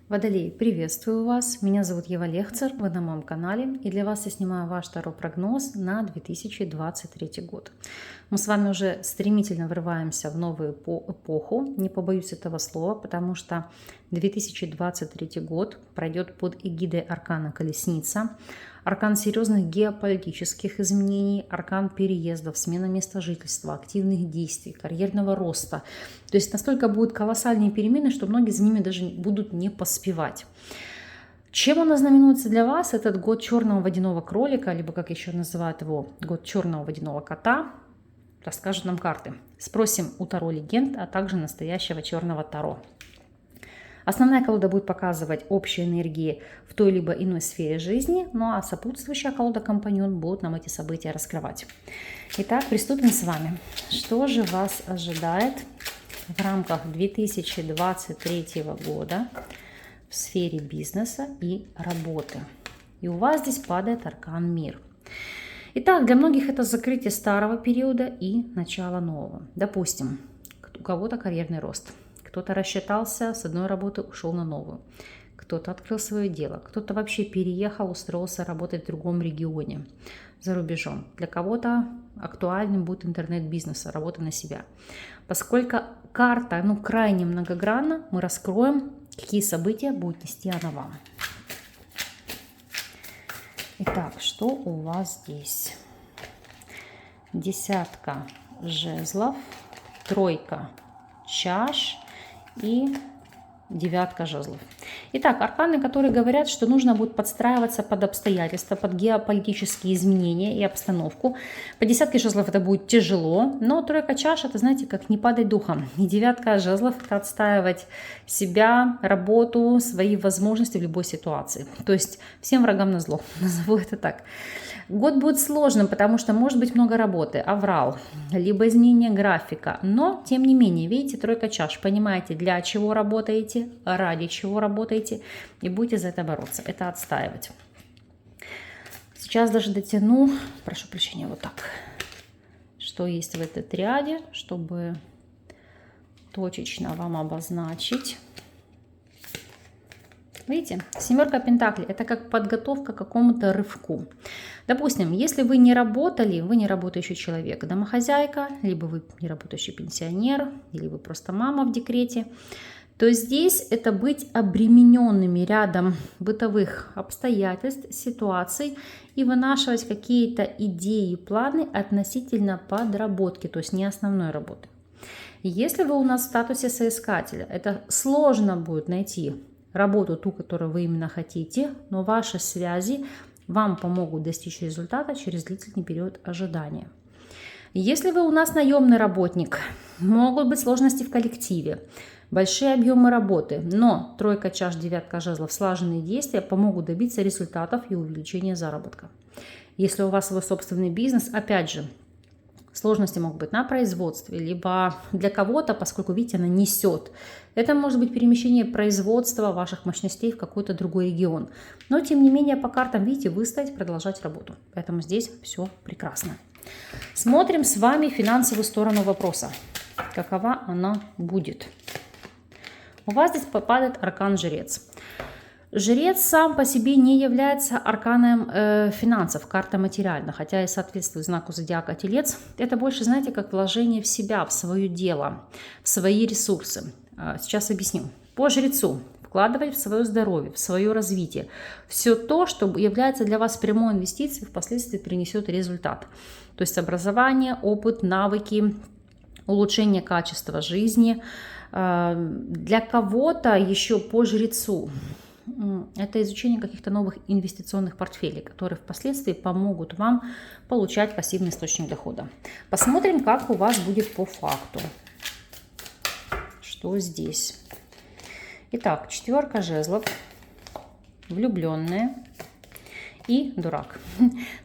Водолей, приветствую вас! Меня зовут Ева Лехцер, вы на моем канале, и для вас я снимаю ваш таро-прогноз на 2023 год. Мы с вами уже стремительно врываемся в новую эпоху, не побоюсь этого слова, потому что 2023 год пройдет под эгидой аркана Колесница, аркан серьезных геополитических изменений, аркан переездов, смена места жительства, активных действий, карьерного роста. То есть настолько будут колоссальные перемены, что многие за ними даже будут не поспевать. Чем он ознаменуется для вас? Этот год черного водяного кролика, либо, как еще называют его, год черного водяного кота, расскажут нам карты. Спросим у Таро Легенд, а также настоящего черного Таро. Основная колода будет показывать общие энергии в той либо иной сфере жизни, ну а сопутствующая колода Компаньон будет нам эти события раскрывать. Итак, приступим с вами. Что же вас ожидает в рамках 2023 года в сфере бизнеса и работы? И у вас здесь падает аркан Мир. Итак, для многих это закрытие старого периода и начало нового. Допустим, у кого-то карьерный рост. Кто-то рассчитался, с одной работы ушел на новую. Кто-то открыл свое дело. Кто-то вообще переехал, устроился работать в другом регионе, за рубежом. Для кого-то актуальным будет интернет-бизнес, работа на себя. Поскольку карта крайне многогранна, мы раскроем, какие события будет нести она вам. Итак, что у вас здесь? Десятка жезлов, тройка чаш и девятка жезлов. Итак, арканы, которые говорят, что нужно будет подстраиваться под обстоятельства, под геополитические изменения и обстановку. По десятке жезлов это будет тяжело, но тройка чаш, это, знаете, как не падать духом. И девятка жезлов – это отстаивать себя, работу, свои возможности в любой ситуации. То есть всем врагам назло, назову это так. Год будет сложным, потому что может быть много работы, аврал, либо изменение графика. Но, тем не менее, видите, тройка чаш. Понимаете, для чего работаете, ради чего работаете, и будете за это бороться. Это отстаивать. Сейчас даже дотяну, прошу прощения, вот так. Что есть в этой триаде, чтобы точечно вам обозначить. Видите, семерка пентаклей – это как подготовка к какому-то рывку. Допустим, если вы не работали, вы не работающий человек, домохозяйка, либо вы не работающий пенсионер, или вы просто мама в декрете, то здесь это быть обремененными рядом бытовых обстоятельств, ситуаций и вынашивать какие-то идеи и планы относительно подработки, то есть не основной работы. Если вы у нас в статусе соискателя, это сложно будет найти работу, ту, которую вы именно хотите, но ваши связи вам помогут достичь результата через длительный период ожидания. Если вы у нас наемный работник, могут быть сложности в коллективе, большие объемы работы, но тройка чаш, девятка жезлов, слаженные действия помогут добиться результатов и увеличения заработка. Если у вас свой собственный бизнес, опять же, сложности могут быть на производстве, либо для кого-то, поскольку, видите, она несет. Это может быть перемещение производства ваших мощностей в какой-то другой регион. Но, тем не менее, по картам, видите, выстоять, продолжать работу. Поэтому здесь все прекрасно. Смотрим с вами финансовую сторону вопроса. Какова она будет? У вас здесь попадает аркан Жрец. Жрец сам по себе не является арканом финансов, карта материальна, хотя и соответствует знаку зодиака Телец. Это больше, знаете, как вложение в себя, в свое дело, в свои ресурсы. Сейчас объясню. По жрецу вкладывать в свое здоровье, в свое развитие. Все то, что является для вас прямой инвестицией, впоследствии принесет результат. То есть образование, опыт, навыки, улучшение качества жизни. Для кого-то еще по жрецу это изучение каких-то новых инвестиционных портфелей, которые впоследствии помогут вам получать пассивный источник дохода. Посмотрим, как у вас будет по факту. Что здесь? Итак, четверка жезлов, влюбленные и дурак.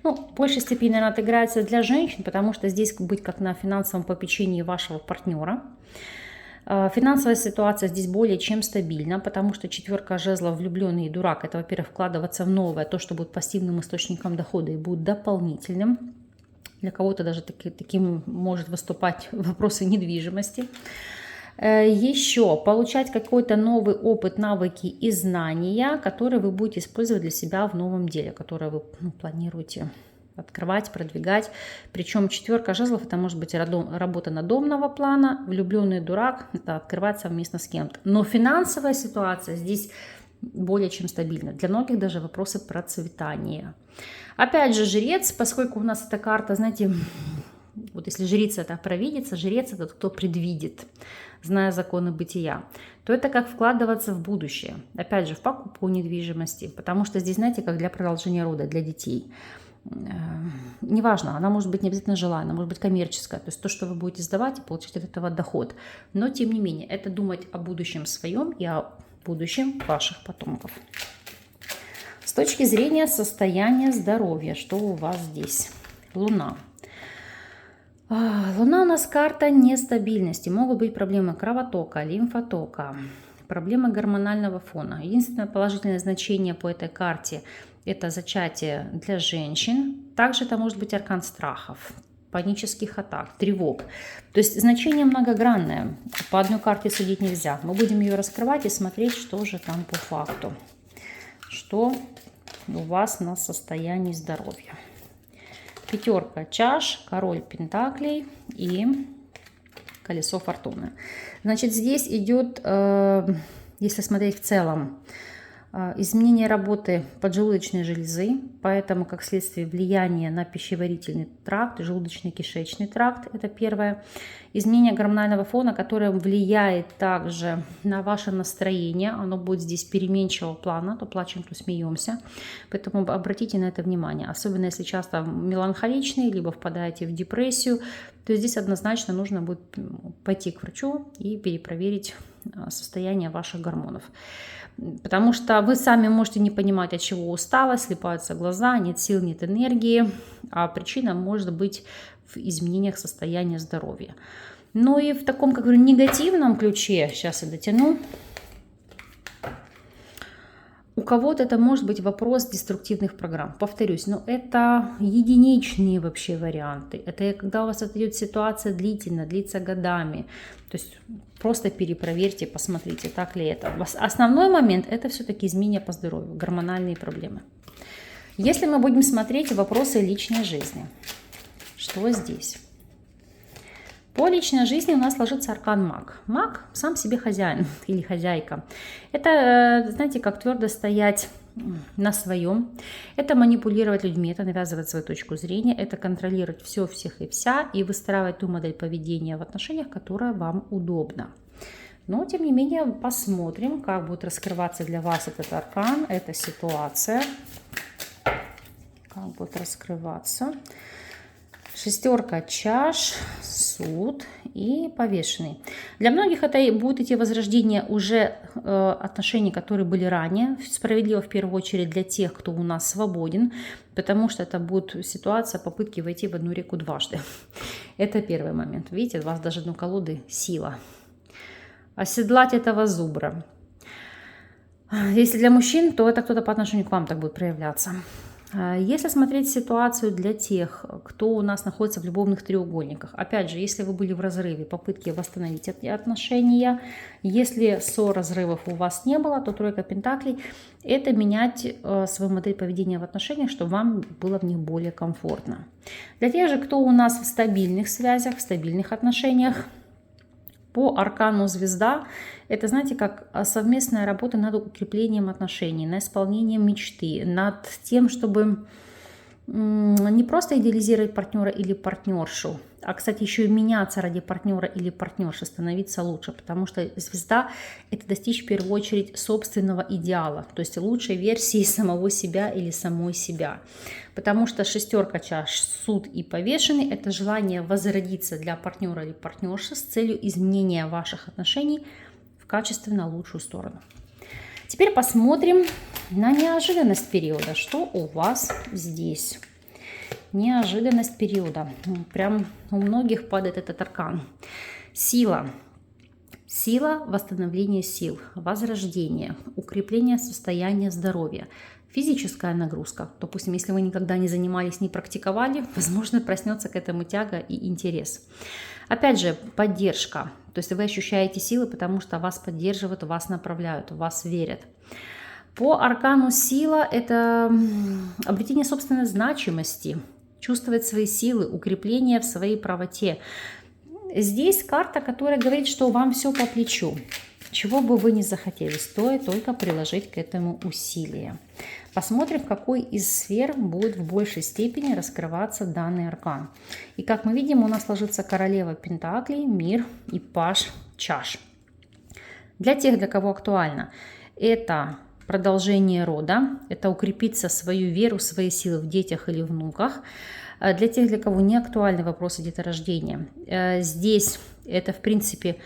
Ну, в большей степени она отыграется для женщин, потому что здесь быть как на финансовом попечении вашего партнера. Финансовая ситуация здесь более чем стабильна, потому что четверка жезлов, влюбленный и дурак, это, во-первых, вкладываться в новое, то, что будет пассивным источником дохода и будет дополнительным. Для кого-то даже таким может выступать вопросы недвижимости. Еще получать какой-то новый опыт, навыки и знания, которые вы будете использовать для себя в новом деле, которые вы планируете открывать, продвигать. Причем 4 жезлов это может быть работа надомного плана, влюбленный дурак, это открывать совместно с кем-то. Но финансовая ситуация здесь более чем стабильна. Для многих даже вопросы процветания. Опять же, жрец, поскольку у нас эта карта, знаете, вот если жрица это провидица, жрец это кто предвидит, зная законы бытия, то это как вкладываться в будущее. Опять же, в покупку недвижимости, потому что здесь, знаете, как для продолжения рода, для детей. Неважно, она может быть не обязательно жилая, она может быть коммерческая, то есть то, что вы будете сдавать и получить от этого доход. Но, тем не менее, это думать о будущем своем и о будущем ваших потомков. С точки зрения состояния здоровья, что у вас здесь? Луна. Луна у нас карта нестабильности. Могут быть проблемы кровотока, лимфотока, проблемы гормонального фона. Единственное положительное значение по этой карте – это зачатие для женщин. Также это может быть аркан страхов, панических атак, тревог. То есть значение многогранное. По одной карте судить нельзя. Мы будем ее раскрывать и смотреть, что же там по факту. Что у вас на состоянии здоровья. 5 чаш, король пентаклей и колесо фортуны. Значит, здесь идет, если смотреть в целом, изменение работы поджелудочной железы, поэтому, как следствие, влияние на пищеварительный тракт, желудочно-кишечный тракт, это первое. Изменение гормонального фона, которое влияет также на ваше настроение, оно будет здесь переменчивого плана, то плачем, то смеемся, поэтому обратите на это внимание, особенно если часто меланхоличные, либо впадаете в депрессию, то здесь однозначно нужно будет пойти к врачу и перепроверить состояние ваших гормонов. Потому что вы сами можете не понимать, от чего усталость, слипаются глаза, нет сил, нет энергии, а причина может быть в изменениях состояния здоровья. Ну и в таком, как говорю, негативном ключе, сейчас я дотяну, у кого-то это может быть вопрос деструктивных программ. Повторюсь, но это единичные вообще варианты. Это когда у вас идет ситуация длительно, длится годами. То есть просто перепроверьте, посмотрите, так ли это. Основной момент это все-таки изменения по здоровью, гормональные проблемы. Если мы будем смотреть вопросы личной жизни, что здесь? По личной жизни у нас ложится аркан маг. Маг сам себе хозяин или хозяйка. Это, знаете, как твердо стоять на своем. Это манипулировать людьми, это навязывать свою точку зрения, это контролировать все, всех и вся и выстраивать ту модель поведения в отношениях, которая вам удобна. Но, тем не менее, посмотрим, как будет раскрываться для вас этот аркан, эта ситуация. Как будет раскрываться. 6 чаш, суд и повешенный. Для многих это будут идти возрождения уже отношений, которые были ранее. Справедливо в первую очередь для тех, кто у нас свободен, потому что это будет ситуация попытки войти в одну реку дважды. Это первый момент. Видите, у вас даже дно колоды сила. Оседлать этого зубра. Если для мужчин, то это кто-то по отношению к вам так будет проявляться. Если смотреть ситуацию для тех, кто у нас находится в любовных треугольниках, опять же, если вы были в разрыве, попытки восстановить эти отношения, если ссор, разрывов у вас не было, то 3 пентаклей – это менять свою модель поведения в отношениях, чтобы вам было в них более комфортно. Для тех же, кто у нас в стабильных связях, в стабильных отношениях, по аркану звезда, это, знаете, как совместная работа над укреплением отношений, над исполнением мечты, над тем, чтобы не просто идеализировать партнера или партнершу, а, кстати, еще и меняться ради партнера или партнерши, становиться лучше, потому что звезда – это достичь в первую очередь собственного идеала, то есть лучшей версии самого себя или самой себя. Потому что 6 чаш, суд и повешенный – это желание возродиться для партнера или партнерши с целью изменения ваших отношений в качественно лучшую сторону. Теперь посмотрим на неожиданность периода, что у вас здесь. Неожиданность периода. Прям у многих падает этот аркан. Сила. Сила восстановления сил, возрождение, укрепление состояния здоровья. Физическая нагрузка. Допустим, если вы никогда не занимались, не практиковали, возможно, проснется к этому тяга и интерес. Опять же, поддержка. То есть вы ощущаете силы, потому что вас поддерживают, вас направляют, в вас верят. По аркану сила – это обретение собственной значимости, чувствовать свои силы, укрепление в своей правоте. Здесь карта, которая говорит, что вам все по плечу. Чего бы вы ни захотели, стоит только приложить к этому усилия. Посмотрим, в какой из сфер будет в большей степени раскрываться данный аркан. И как мы видим, у нас ложится королева пентаклей, мир и паж чаш. Для тех, для кого актуально, это продолжение рода, это укрепиться свою веру, свои силы в детях или внуках. Для тех, для кого не актуальны вопросы деторождения, здесь это, в принципе,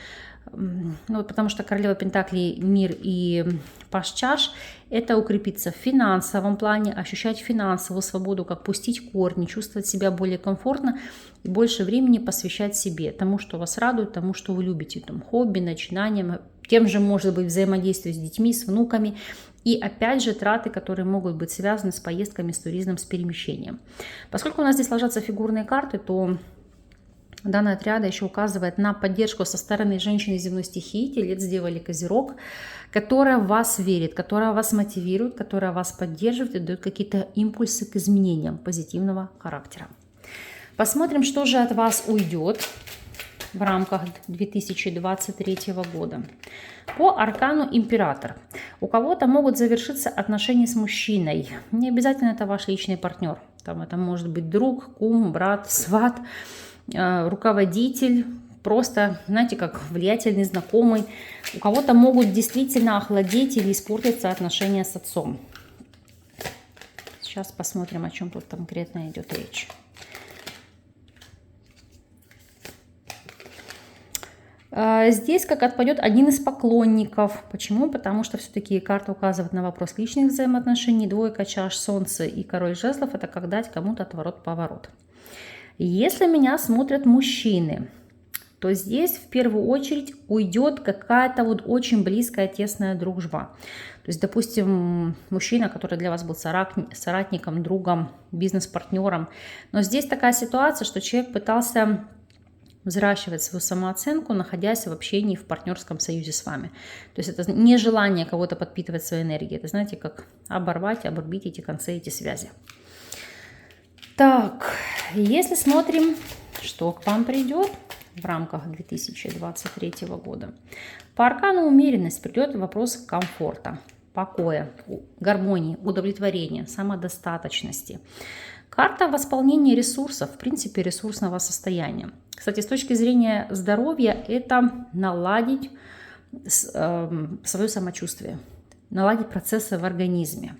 ну, потому что королева пентаклей, мир и паж чаш – это укрепиться в финансовом плане, ощущать финансовую свободу, как пустить корни, чувствовать себя более комфортно и больше времени посвящать себе, тому, что вас радует, тому, что вы любите, там, хобби, начинаниям, тем же, может быть, взаимодействие с детьми, с внуками. И опять же траты, которые могут быть связаны с поездками, с туризмом, с перемещением. Поскольку у нас здесь ложатся фигурные карты, то данный отряд еще указывает на поддержку со стороны женщины земной стихии, Телец, Дева или Козерог, которая в вас верит, которая вас мотивирует, которая вас поддерживает и дает какие-то импульсы к изменениям позитивного характера. Посмотрим, что же от вас уйдет в рамках 2023 года. По аркану император. У кого-то могут завершиться отношения с мужчиной. Не обязательно это ваш личный партнер. Там это может быть друг, кум, брат, сват, руководитель, просто, знаете, как влиятельный знакомый. У кого-то могут действительно охладеть или испортиться отношения с отцом. Сейчас посмотрим, о чем тут конкретно идет речь. Здесь как отпадет один из поклонников. Почему? Потому что все-таки карта указывает на вопрос личных взаимоотношений. Двойка чаш, солнце и король жезлов – это как дать кому-то отворот-поворот. Если меня смотрят мужчины, то здесь в первую очередь уйдет какая-то вот очень близкая, тесная дружба. То есть, допустим, мужчина, который для вас был соратником, другом, бизнес-партнером. Но здесь такая ситуация, что человек пытался взращивать свою самооценку, находясь в общении, в партнерском союзе с вами. То есть это не желание кого-то подпитывать своей энергией. Это, знаете, как оборвать эти концы, эти связи. Так, если смотрим, что к вам придет в рамках 2023 года. По аркану умеренность придет вопрос комфорта, покоя, гармонии, удовлетворения, самодостаточности. Карта восполнения ресурсов, в принципе, ресурсного состояния. Кстати, с точки зрения здоровья, это наладить свое самочувствие, наладить процессы в организме.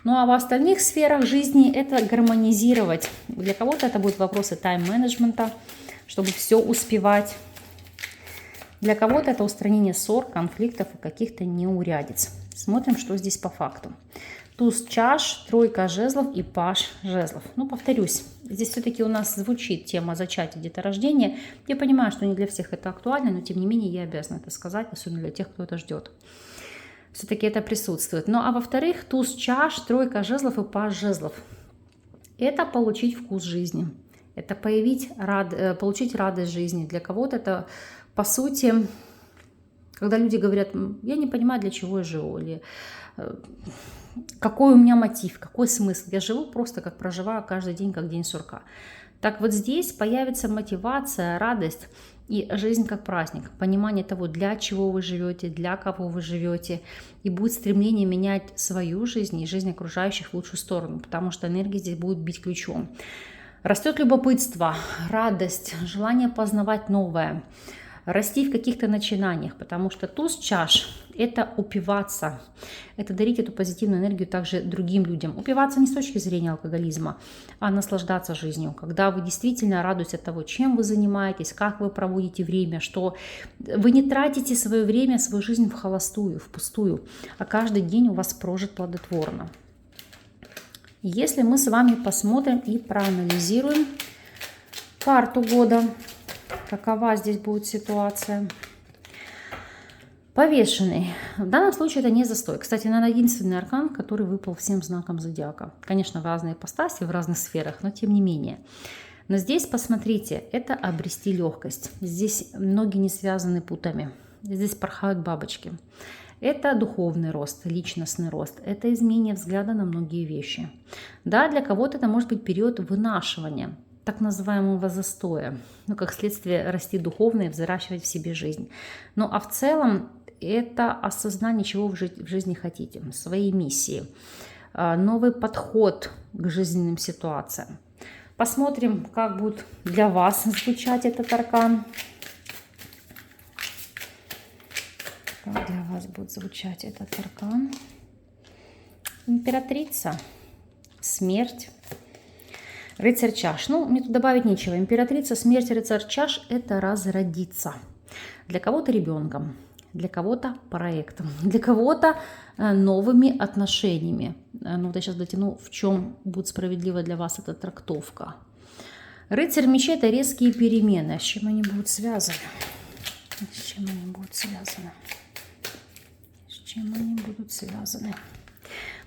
Ну а в остальных сферах жизни это гармонизировать. Для кого-то это будут вопросы тайм-менеджмента, чтобы все успевать. Для кого-то это устранение ссор, конфликтов и каких-то неурядиц. Смотрим, что здесь по факту. Туз чаш, тройка жезлов и паж жезлов. Ну, повторюсь, здесь все-таки у нас звучит тема зачатия, деторождения. Я понимаю, что не для всех это актуально, но тем не менее я обязана это сказать, особенно для тех, кто это ждет. Все-таки это присутствует. Ну, а во-вторых, туз чаш, тройка жезлов и паж жезлов. Это получить вкус жизни. Это получить радость жизни. Для кого-то это, по сути, когда люди говорят, я не понимаю, для чего я живу, или какой у меня мотив, какой смысл. Я живу просто как проживаю каждый день, как день сурка. Так вот здесь появится мотивация, радость и жизнь как праздник. Понимание того, для чего вы живете, для кого вы живете. И будет стремление менять свою жизнь и жизнь окружающих в лучшую сторону, потому что энергия здесь будет бить ключом. Растет любопытство, радость, желание познавать новое, расти в каких-то начинаниях, потому что туз чаш – это упиваться, это дарить эту позитивную энергию также другим людям. Упиваться не с точки зрения алкоголизма, а наслаждаться жизнью, когда вы действительно радуетесь от того, чем вы занимаетесь, как вы проводите время, что вы не тратите свое время, свою жизнь вхолостую, впустую, а каждый день у вас прожит плодотворно. Если мы с вами посмотрим и проанализируем карту года, какова здесь будет ситуация? Повешенный. В данном случае это не застой. Кстати, наверное, единственный аркан, который выпал всем знакам зодиака. Конечно, в разные ипостаси, в разных сферах, но тем не менее. Но здесь, посмотрите, это обрести легкость. Здесь ноги не связаны путами. Здесь порхают бабочки. Это духовный рост, личностный рост. Это изменение взгляда на многие вещи. Да, для кого-то это может быть период вынашивания, так называемого застоя. Ну, как следствие расти духовно и взращивать в себе жизнь. Ну, а в целом это осознание, чего вы в жизни хотите, своей миссии. Новый подход к жизненным ситуациям. Посмотрим, как будет для вас звучать этот аркан. Как для вас будет звучать этот аркан? Императрица, смерть, рыцарь чаш. Ну, мне тут добавить нечего. Императрица, смерть, рыцарь чаш – это разродиться. Для кого-то ребенком, для кого-то проектом, для кого-то новыми отношениями. Ну, вот я сейчас дотяну, в чем будет справедлива для вас эта трактовка. Рыцарь мечей – это резкие перемены. С чем они будут связаны? С чем они будут связаны? С чем они будут связаны?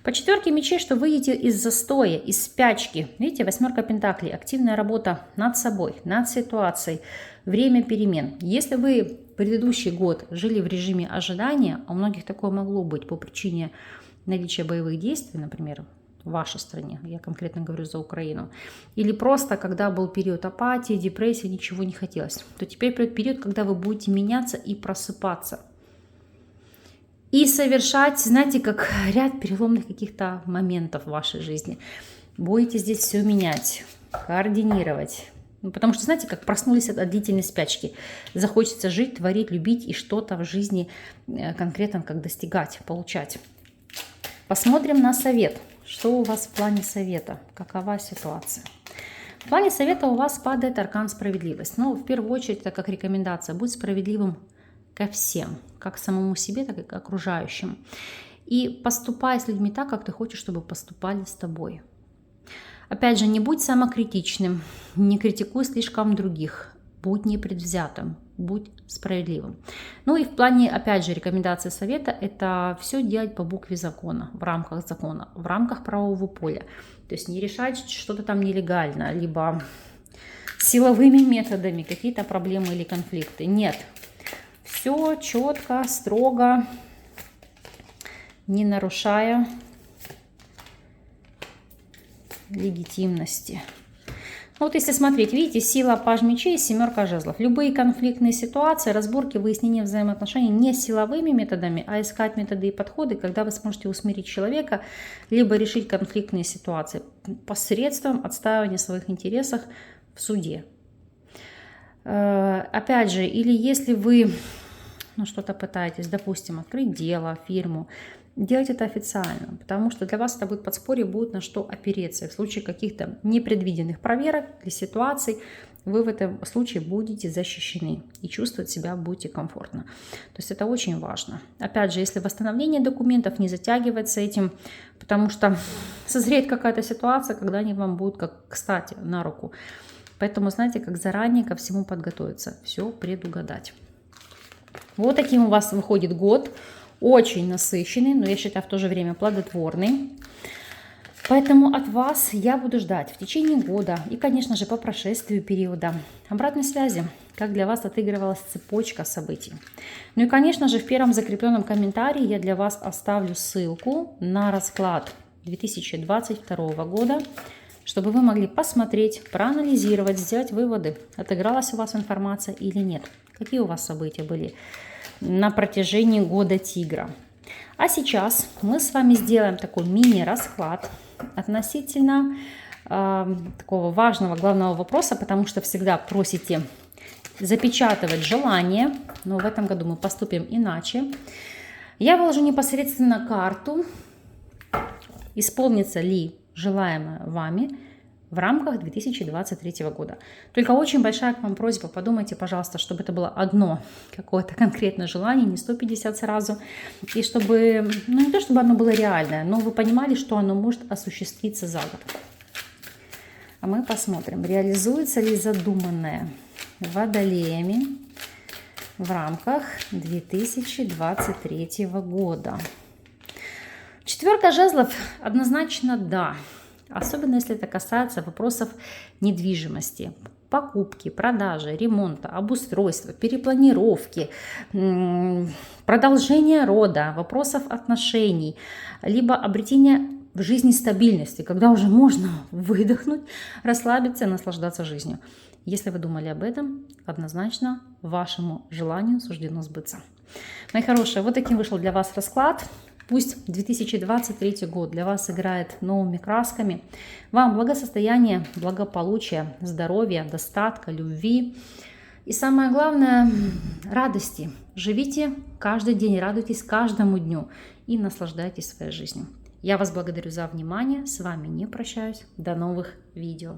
По четверке мечей, что выйдете из застоя, из спячки. Видите, восьмерка пентаклей. Активная работа над собой, над ситуацией. Время перемен. Если вы предыдущий год жили в режиме ожидания, а у многих такое могло быть по причине наличия боевых действий, например, в вашей стране, я конкретно говорю за Украину, или просто когда был период апатии, депрессии, ничего не хотелось, то теперь придет период, когда вы будете меняться и просыпаться. И совершать, знаете, как ряд переломных каких-то моментов в вашей жизни. Будете здесь все менять, координировать. Потому что, знаете, как проснулись от длительной спячки. Захочется жить, творить, любить и что-то в жизни конкретно как достигать, получать. Посмотрим на совет. Что у вас в плане совета? Какова ситуация? В плане совета у вас падает аркан справедливость. Но в первую очередь это как рекомендация. Будь справедливым ко всем. Как самому себе, так и к окружающим. И поступай с людьми так, как ты хочешь, чтобы поступали с тобой. Опять же, не будь самокритичным, не критикуй слишком других, будь непредвзятым, будь справедливым. Ну и в плане, опять же, рекомендации совета, это все делать по букве закона, в рамках правового поля. То есть не решать что-то там нелегально, либо силовыми методами какие-то проблемы или конфликты. Нет, все четко, строго, не нарушая легитимности. Вот если смотреть, видите, сила, паж мечей, семерка жезлов. Любые конфликтные ситуации, разборки, выяснение взаимоотношений не силовыми методами, а искать методы и подходы, когда вы сможете усмирить человека, либо решить конфликтные ситуации посредством отстаивания своих интересов в суде. Опять же, или если вы что-то пытаетесь, допустим, открыть дело, фирму, делайте это официально, потому что для вас это будет подспорье, будет на что опереться. И в случае каких-то непредвиденных проверок или ситуаций вы в этом случае будете защищены и чувствовать себя будете комфортно. То есть это очень важно. Опять же, если восстановление документов не затягивается этим, потому что созреет какая-то ситуация, когда они вам будут как кстати на руку. Поэтому, знаете, как заранее ко всему подготовиться, все предугадать. Вот таким у вас выходит год. Очень насыщенный, но я считаю в то же время плодотворный. Поэтому от вас я буду ждать в течение года и, конечно же, по прошествию периода обратной связи, как для вас отыгрывалась цепочка событий. Ну и, конечно же, в первом закрепленном комментарии я для вас оставлю ссылку на расклад 2022 года, чтобы вы могли посмотреть, проанализировать, сделать выводы, отыгралась у вас информация или нет, какие у вас события были на протяжении года тигра. А сейчас мы с вами сделаем такой мини-расклад относительно такого важного, главного вопроса, потому что всегда просите запечатывать желание, но в этом году мы поступим иначе. Я выложу непосредственно карту, исполнится ли желаемое вами в рамках 2023 года. Только очень большая к вам просьба, подумайте, пожалуйста, чтобы это было одно какое-то конкретное желание, не 150 сразу, и чтобы, не то чтобы оно было реальное, но вы понимали, что оно может осуществиться за год. А мы посмотрим, реализуется ли задуманное водолеями в рамках 2023 года. Четверка жезлов однозначно да. особенно если это касается вопросов недвижимости, покупки, продажи, ремонта, обустройства, перепланировки, продолжения рода, вопросов отношений, либо обретения в жизни стабильности, когда уже можно выдохнуть, расслабиться и наслаждаться жизнью. Если вы думали об этом, однозначно вашему желанию суждено сбыться. Мои хорошие, вот таким вышел для вас расклад. Пусть 2023 год для вас играет новыми красками. Вам благосостояния, благополучия, здоровья, достатка, любви. И самое главное, радости. Живите каждый день, радуйтесь каждому дню и наслаждайтесь своей жизнью. Я вас благодарю за внимание. С вами не прощаюсь. До новых видео.